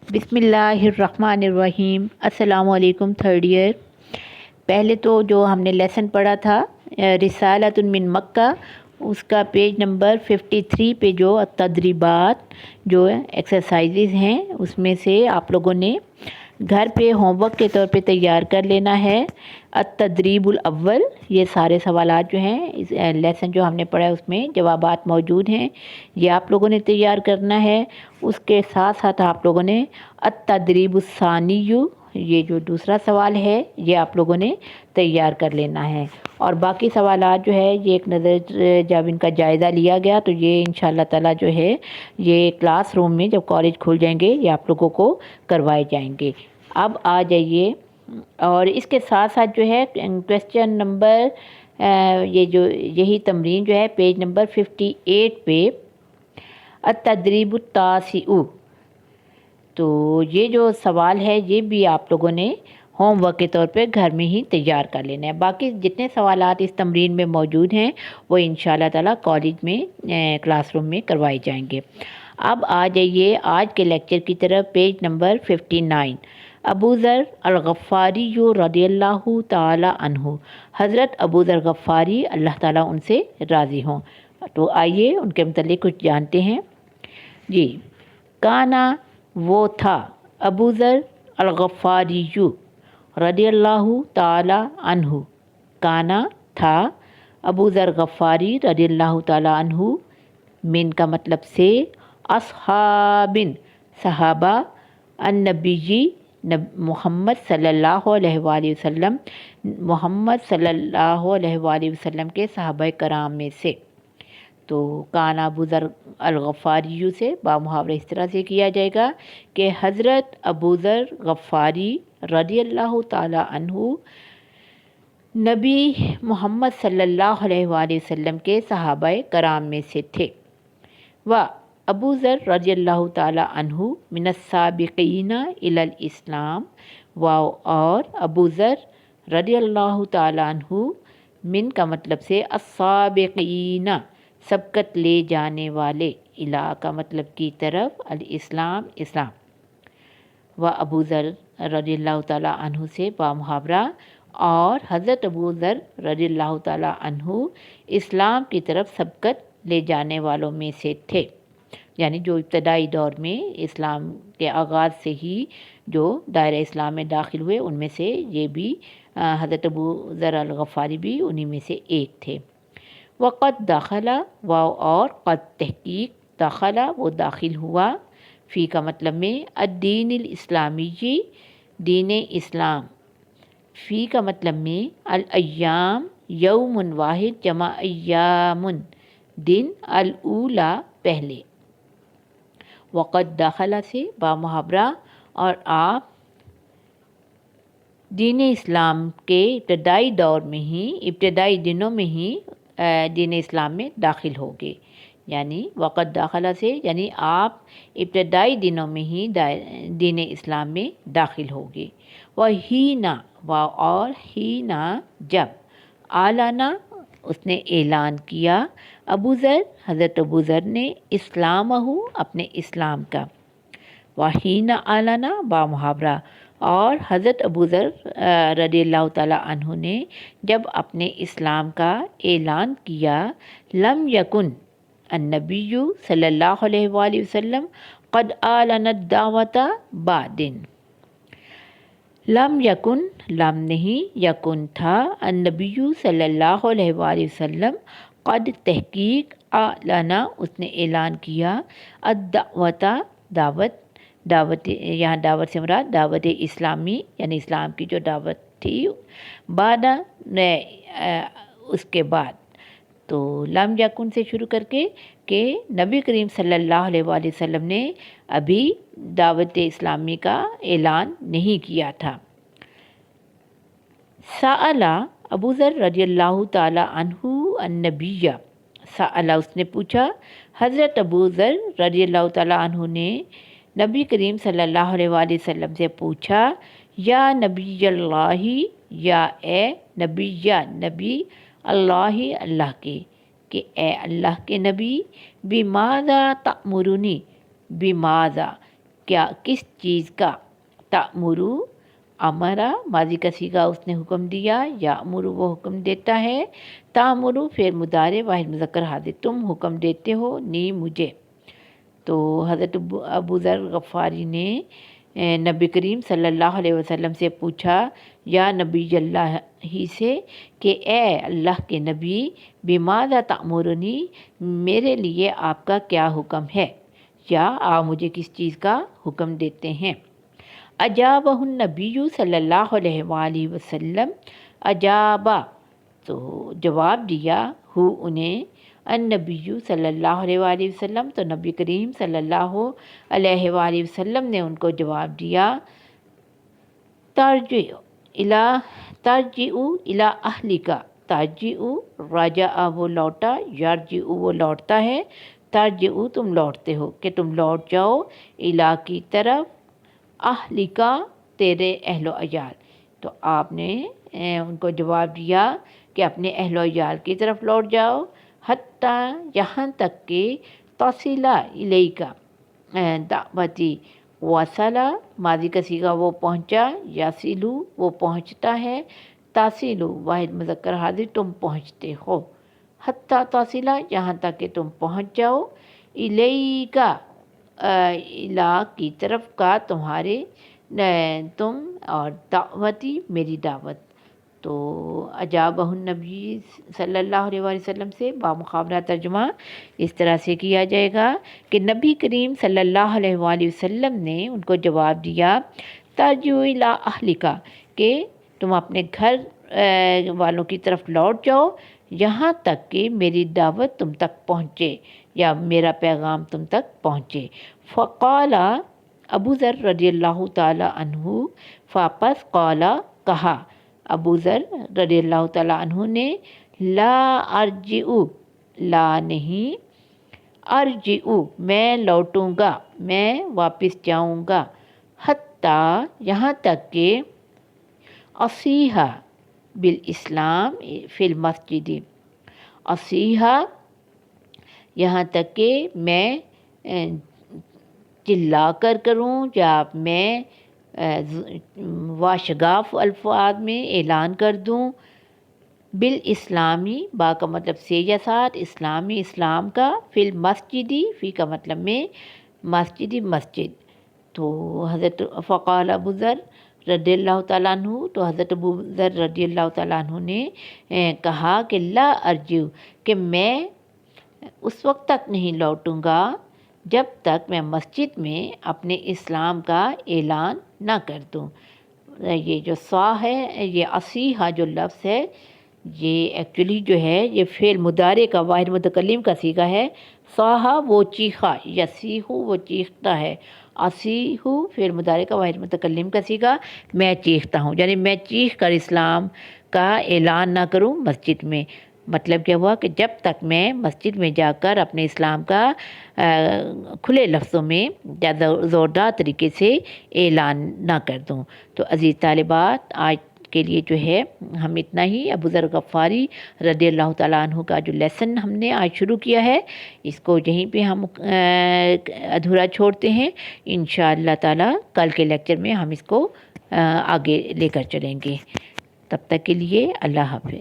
बिस्मिल्लाहिर्रहमानिर्रहीम। अस्सलाम वालेकुम थर्ड ईयर। पहले तो जो हमने लेसन पढ़ा था रिसालतुन मिन मक्का, उसका पेज नंबर 53 पे जो तदरीबात जो एक्सरसाइजेज हैं उसमें से आप लोगों ने घर पे होमवर्क के तौर पे तैयार कर लेना है। अत-तदरीबुल अव्वल, ये सारे सवालात जो हैं इस लेसन जो हमने पढ़ा है उसमें जवाबात मौजूद हैं, ये आप लोगों ने तैयार करना है। उसके साथ साथ आप लोगों ने अत-तदरीबुस्सानियु, ये जो दूसरा सवाल है ये आप लोगों ने तैयार कर लेना है। और बाकी सवालात जो है ये एक नज़र जब इनका जायज़ा लिया गया तो ये इंशाअल्लाह ताला जो है ये क्लासरूम में जब कॉलेज खुल जाएंगे ये आप लोगों को करवाए जाएंगे। अब आ जाइए, और इसके साथ साथ जो है क्वेश्चन नंबर ये जो यही तमरीन जो है पेज नंबर 58 पे अत-तदरीबुत्तासिउ, तो ये जो सवाल है ये भी आप लोगों ने होमवर्क के तौर पे घर में ही तैयार कर लेना है। बाकी जितने सवालात इस तमरीन में मौजूद हैं वो इंशाअल्लाह ताला कॉलेज में क्लासरूम में करवाए जाएंगे। अब आ जाइए आज के लेक्चर की तरफ, पेज नंबर 59। अबू ज़र अल-गफ़ारी रदियल्लाहु ताला अन्हु, हज़रत अबू ज़र गफ़ारी अल्लाह ताला उनसे राज़ी हों। तो आइए उनके मतलब कुछ जानते हैं जी। काना, वो था, अबू ज़र अल-गफ़ारी रदियल्लाहु ताला अन्हु, काना था, अबू ज़र गफ़ारी रदियल्लाहु ताला अन्हु, मिन का मतलब से, अस्हाबिन सहाबा, अन्नबीजी मोहम्मद सल्लल्लाहु अलैहि वसल्लम, मोहम्मद सल्लल्लाहु अलैहि वसल्लम के सहाबा कराम में से। तो काना अबू ज़र अल-गफ़ारी से बामुहावरा इस तरह से किया जाएगा कि हज़रत अबू ज़र गफ़ारी रदियल्लाहु ताला अन्हु नबी मोहम्मद सल्लल्लाहु अलैहि वसल्लम के सहाबा कराम में से थे। व अबू ज़र रदियल्लाहु ताला अन्हु मिनस्साबिक़ीना इलल इस्लाम, व और अबू ज़र रदियल्लाहु ताला अन्हु मिन का मतलब से अस्साबिक़ीना सबकत ले जाने वाले, इला का मतलब की तरफ, अल इस्लाम इस्लाम। व अबू ज़र रदियल्लाहु ताला अन्हु से बामुहावरा, और हज़रत अबू ज़र रदियल्लाहु ताला अन्हु इस्लाम की तरफ सबकत ले जाने वालों में से थे, यानी जो इब्तदाई दौर में इस्लाम के आगाज़ से ही जो दायरा इस्लाम में दाखिल हुए उनमें से ये भी हज़रत अबू ज़र अल-गफ़ारी भी उन्हीं में से एक थे। वक़द दाखला, वाव और क़द तहक़ीक़, दाखला वो दाखिल हुआ, फ़ी का मतलब में, अद्दीनिल इस्लामी जी दीन इस्लाम, फ़ी का मतलब में, अल अय्याम यौमुन वाहिद जमा अय्यामुन दिन, अल ऊला पहले। वक़द दाखला से बामुहावरा, और आप दीन इस्लाम के इब्तदाई दौर में ही, इब्तदाई दिनों में ही दीन इस्लाम में दाखिल होगे। यानी वक़द दाखला से यानी आप इब्तदाई दिनों में ही दीन इस्लाम में दाखिल होगे। वह ही ना, व और ही ना जब, आलाना उसने ऐलान किया, अबू ज़र हज़रत अबू ज़र ने, इस्लामहु अपने इस्लाम का, वाहीना आलाना बामुहावरा, और हज़रत अबू ज़र रदियल्लाहु ताला अन्हु ने जब अपने इस्लाम का ऐलान किया, लम यकुन अन्नबिय्यु सल्लल्लाहु अलैहि वसल्लम क़द आलनत दावता बादिन। लम यकुन, लम नहीं, यकुन था, अन्नबिय्यु सल्लल्लाहु अलैहि वसल्लम, क़द तहक़ीक़, आलना उसने ऐलान किया, अद-दावता दावत, दावत यहाँ दावत से मुराद दावत इस्लामी यानी इस्लाम की जो दावत थी, बादा उसके बाद। तो लम यकुन से शुरू करके कि नबी करीम सल्लल्लाहु अलैहि वसल्लम ने अभी दावत इस्लामी का ऐलान नहीं किया था। साअला अबू ज़र रदियल्लाहु ताला अन्हु अन्नबिय्या, साअला उसने पूछा, हज़रत अबू ज़र रदियल्लाहु ताला अन्हु ने नबी करीम सल्लल्लाहु अलैहि वसल्लम से पूछा, या नबी अल्लाही, या ए नबी, या नबी अल्लाही अल्लाह के, कि ए अल्लाह के नबी, बिमाज़ा तअमुरुनी, बिमाज़ा کیا کس چیز کا، تأمرو امرا ماضی کا صیغہ اس نے حکم دیا، یأمرو وہ حکم دیتا ہے، تأمرو فعل مضارع واحد مذکر حاضر تم حکم دیتے ہو، نی مجھے۔ تو حضرت ابو ذر غفاری نے نبی کریم صلی اللہ علیہ وسلم سے پوچھا، یا نبی اللہ ہی سے، کہ اے اللہ کے نبی، بماذا تأمرنی، میرے لیے آپ کا کیا حکم ہے، یا آپ مجھے کس چیز کا حکم دیتے ہیں۔ اجابہ النبی صلی اللہ علیہ وآلہ وسلم، اجابہ تو جواب دیا، ہو انہیں، النبی صلی اللہ علیہ وآلہ وسلم تو نبی کریم صلی اللہ علیہ وآلہ وسلم نے ان کو جواب دیا، ترجعو الی اہلک، ترجعو رجع وہ لوٹا، یرجع وہ لوٹتا ہے، ترجعو تم لوٹتے ہو، کہ تم لوٹ جاؤ، الی کی طرف، اہلک تیرے اہل و عیال۔ تو آپ نے ان کو جواب دیا کہ اپنے اہل و عیال کی طرف لوٹ جاؤ، حتیٰ یہاں تک کہ تصل الیک دعوتی، وصلہ ماضی کا صیغہ وہ پہنچا، یصلو وہ پہنچتا ہے، تصلو واحد مذکر حاضر تم پہنچتے ہو، حتیٰ تصلہ یہاں تک کہ تم پہنچ جاؤ، الیک الی کی طرف کا تمہارے تم، اور دعوتی میری دعوت۔ تو اجابہ النبی صلی اللہ علیہ وآلہ وسلم سے بامقابلہ ترجمہ اس طرح سے کیا جائے گا کہ نبی کریم صلی اللہ علیہ وآلہ وسلم نے ان کو جواب دیا، ترجعوا الی اہلک، کہ تم اپنے گھر والوں کی طرف لوٹ جاؤ یہاں تک کہ میری دعوت تم تک پہنچے یا میرا پیغام تم تک پہنچے۔ فقال ابو ذر رضی اللہ تعالیٰ عنہ، فاپس قال کہا ابو ذر رضی اللہ تعالیٰ عنہ نے، لا ارجع لا نہیں، ارجع میں لوٹوں گا، میں واپس جاؤں گا، حتیٰ یہاں تک کہ اصیح بالاسلام فی المسجد، اصیح یہاں تک کہ میں چلا کر کروں یا میں واشگاف الفاظ میں اعلان کر دوں، بالاسلامی با کا مطلب سے یا ساتھ، اسلامی اسلام کا، فی المسجدی فی کا مطلب میں مسجدی مسجد۔ تو حضرت فقال ابو ذر رضی اللہ تعالیٰ عنہ، تو حضرت ابو ذر رضی اللہ تعالیٰ عنہ نے کہا کہ لا ارجع، کہ میں اس وقت تک نہیں لوٹوں گا جب تک میں مسجد میں اپنے اسلام کا اعلان نہ کر دوں۔ یہ جو صا ہے، یہ اصیحہ جو لفظ ہے، یہ ایکچولی جو ہے یہ فعل مضارع کا واحد متکلم کا صیغہ ہے، صاحہ وہ چیخا، یصیحو وہ چیختا ہے، اصیحو فعل مضارع کا واحد متکلم کا صیغہ، میں چیختا ہوں، یعنی میں چیخ کر اسلام کا اعلان نہ کروں مسجد میں۔ مطلب کیا ہوا کہ جب تک میں مسجد میں جا کر اپنے اسلام کا کھلے لفظوں میں زیادہ زوردار طریقے سے اعلان نہ کر دوں۔ تو عزیز طالبات، آج کے لیے جو ہے ہم اتنا ہی، ابو ذر غفاری رضی اللہ تعالیٰ عنہ کا جو لیسن ہم نے آج شروع کیا ہے، اس کو یہیں پہ ہم ادھورا چھوڑتے ہیں۔ انشاءاللہ تعالیٰ کل کے لیکچر میں ہم اس کو آگے لے کر چلیں گے۔ تب تک کے لیے اللہ حافظ۔